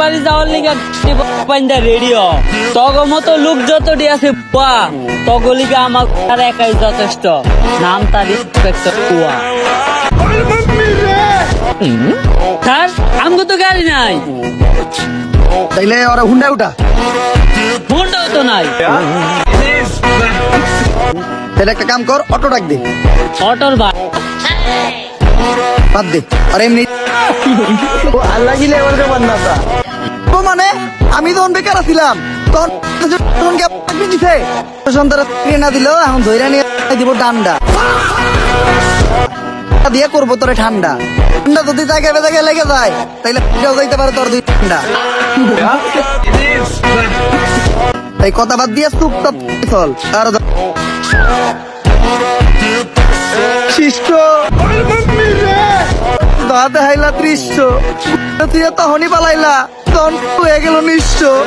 বাড়ি যাওয়ার লিগা পাইন্দা রেডিও তগ মতো লোক যতটি আছে বুয়া তগলিগা আমার আর একাই যথেষ্ট নাম তার ইন্সপেক্টর বুয়া স্যার আমগো তো গাড়ি নাই তাইলে ওরা হুন্ডা উঠা ফোনটাও তো নাই তাহলে একটা কাম কর অটো ডাক দে অটোর ভাই বাদ দে আর এমনি আল্লাহ গিলে এবার কেমন না ও মানে আমি তখন বেকার ছিলাম তখন দিছে সন্তান না দিলেও এখন ধৈর্য নিয়ে দিব ডান্ডা দিয়ে করবো তোরে ঠান্ডা ঠান্ডা যদি জায়গায় জায়গায় লেগে যায় তাইলে যাইতে পারে তোর দুই ঠান্ডা এই কথা বাদ দিয়ে চুপচাপ চল আর শিষ্ট দাঁতে হাইলা দৃশ্য তুই তখনই পালাইলা তখন হয়ে গেল নিশ্চয়